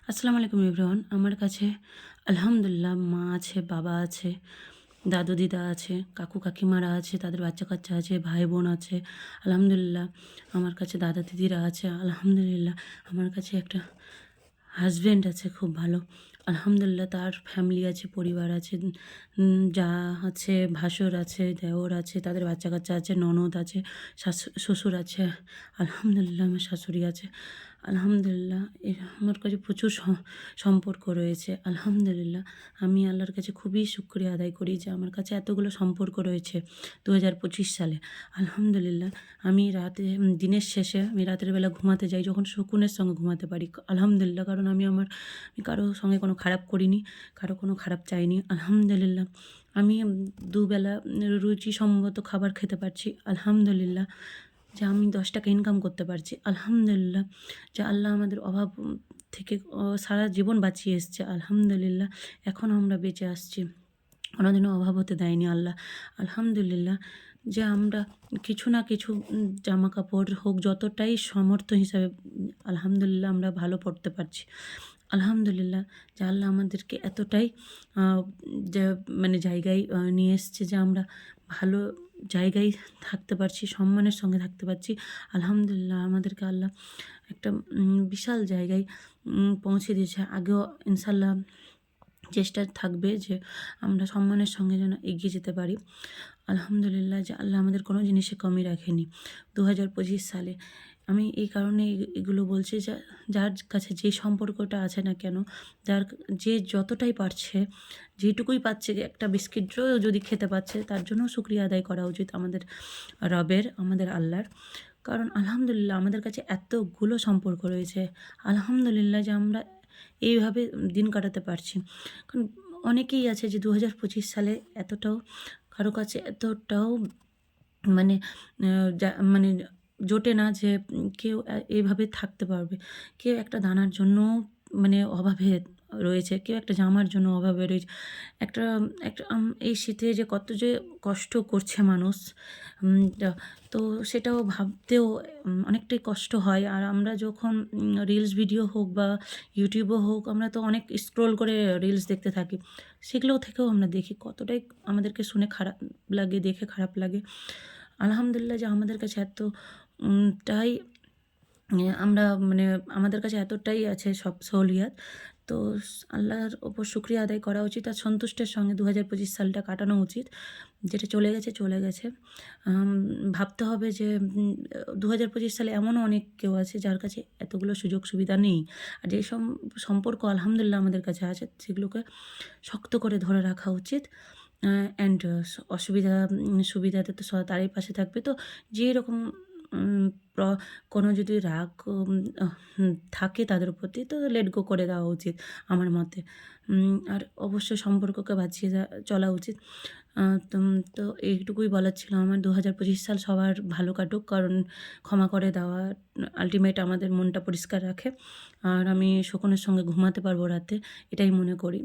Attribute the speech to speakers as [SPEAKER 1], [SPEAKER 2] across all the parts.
[SPEAKER 1] আসসালামু আলাইকুম এভরিওয়ান। আমার কাছে আলহামদুলিল্লাহ মা আছে, বাবা আছে, দাদু দিদা আছে, কাকু কাকিমারা আছে, তাদের বাচ্চা কাচ্চা আছে, ভাই বোন আছে। আলহামদুলিল্লাহ আমার কাছে দাদা দিদিরা আছে। আলহামদুলিল্লাহ আমার কাছে একটা হাসব্যান্ড আছে খুব ভালো। আলহামদুলিল্লাহ তার ফ্যামিলি আছে, পরিবার আছে, যা আছে, ভাসুর আছে, দেওর আছে, তাদের বাচ্চা কাচ্চা আছে, ননদ আছে, শ্বশুর আছে। আলহামদুলিল্লাহ আমার শাশুড়ি আছে। আলহামদুলিল্লাহ আমার কাছে প্রচুর সম্পর্ক রয়েছে। আলহামদুলিল্লাহ আমি আল্লাহর কাছে খুবই শুকরিয়া আদায় করি যে আমার কাছে এতগুলো সম্পর্ক রয়েছে 2025 সালে। আলহামদুলিল্লাহ আমি দিনের শেষে আমি রাতের বেলা ঘুমাতে যাই যখন সুকুনের সঙ্গে ঘুমাতে পারি। আলহামদুলিল্লাহ কারণ আমি কারো সঙ্গে কোনো খারাপ করিনি, কারো কোনো খারাপ চাইনি। আলহামদুলিল্লাহ আমি দুবেলা রুচিসম্মত খাবার খেতে পারছি। আলহামদুলিল্লাহ যে আমি 10 টাকা ইনকাম করতে পারছি। আলহামদুলিল্লাহ যে আল্লাহ আমাদের অভাব থেকে সারা জীবন বাঁচিয়ে এসছে। আলহামদুলিল্লাহ এখনও আমরা বেঁচে আসছি। কোনোদিনও অভাব হতে দেয়নি আল্লাহ। আলহামদুলিল্লাহ যে আমরা কিছু না কিছু জামা কাপড় হোক যতটাই সামর্থ্য হিসাবে আলহামদুলিল্লাহ আমরা ভালো পড়তে পারছি। আলহামদুলিল্লাহ যে আল্লাহ আমাদেরকে এতটাই যে জায়গায় নিয়ে এসছে যে আমরা ভালো জায়গায় থাকতে পারছি, সম্মানের সঙ্গে থাকতে পারছি। আলহামদুলিল্লাহ আমাদেরকে আল্লাহ একটা বিশাল জায়গায় পৌঁছে দিয়েছে। আগেও ইনশাআল্লাহ চেষ্টা থাকবে যে আমরা সম্মানের সঙ্গে যেন এগিয়ে যেতে পারি। আলহামদুলিল্লাহ যে আল্লাহ আমাদের কোনো জিনিসে কমই রাখেনি 2025 সালে। আমি এই কারণে এগুলো বলছি যে যার কাছে যে সম্পর্কটা আছে না কেন, যে যতটাই পারছে, যেটুকুই পাচ্ছে, একটা বিস্কিটও যদি খেতে পাচ্ছে তার জন্যও শুকরিয়া আদায় করা উচিত আমাদের রবের, আমাদের আল্লাহর। কারণ আলহামদুলিল্লাহ আমাদের কাছে এতগুলো সম্পর্ক রয়েছে। আলহামদুলিল্লাহ যে আমরা এইভাবে দিন কাটাতে পারছি। কারণ অনেকেই আছে যে 2025 সালে এতটাও কারো কাছে এতটাও মানে মানে জোটে না যে কেউ এভাবে থাকতে পারবে। কেউ একটা দানার জন্য অভাবে রয়েছে, কেউ একটা জামার জন্য অভাবে রয়েছে। একটা একটা এই শীতে যে কত যে কষ্ট করছে মানুষ, তা তো সেটাও ভাবতেও অনেকটাই কষ্ট হয়। আর আমরা যখন রিলস ভিডিও হোক বা ইউটিউবও হোক, আমরা তো অনেক স্ক্রল করে রিলস দেখতে থাকি। সেগুলো থেকেও আমরা দেখি কতটাই আমাদেরকে শুনে খারাপ লাগে, দেখে খারাপ লাগে। আলহামদুলিল্লাহ যে আমাদের কাছে টাই আমরা আমাদের কাছে এতটাই আছে সব সহলিয়াত। তো আল্লাহর ওপর শুকরিয়া আদায় করা উচিত আর সন্তুষ্টের সঙ্গে 2025 সালটা কাটানো উচিত। যেটা চলে গেছে, চলে গেছে। ভাবতে হবে যে 2025 সালে এমনও অনেক কেউ আছে যার কাছে এতগুলো সুযোগ সুবিধা নেই। আর যে সম্পর্ক আলহামদুলিল্লাহ আমাদের কাছে আছে সেগুলোকে শক্ত করে ধরে রাখা উচিত। অ্যান্ড সুবিধাতে তো তারই পাশে থাকবে। তো যেরকম উম প্র কোনো যদি রাগ থাকে তাদের প্রতি তো লেট গো করে দেওয়া উচিত আমার মতে। আর অবশ্যই সম্পর্ককে বাঁচিয়ে চলা উচিত। তো এইটুকুই বলার ছিল আমার। 2025 সাল সবার ভালো কাটুক, কারণ ক্ষমা করে দেওয়া আল্টিমেট আমাদের মনটা পরিষ্কার রাখে। আর আমি শকুনের সঙ্গে ঘুমাতে পারবো রাতে, এটাই মনে করি।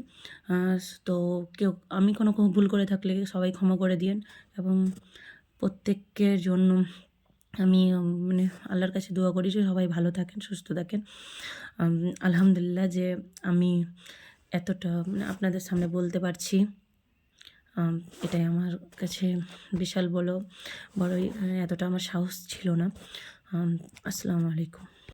[SPEAKER 1] তো আমি কোনো ভুল করে থাকলে সবাই ক্ষমা করে দিয়েন এবং প্রত্যেকের জন্য আমি আল্লাহর কাছে দোয়া করি যে সবাই ভালো থাকেন, সুস্থ থাকেন। আলহামদুলিল্লাহ যে আমি এতটা আপনাদের সামনে বলতে পারছি, এটাই আমার কাছে বিশাল বড়ই এতটা আমার সাহস ছিল না। আসসালামু আলাইকুম।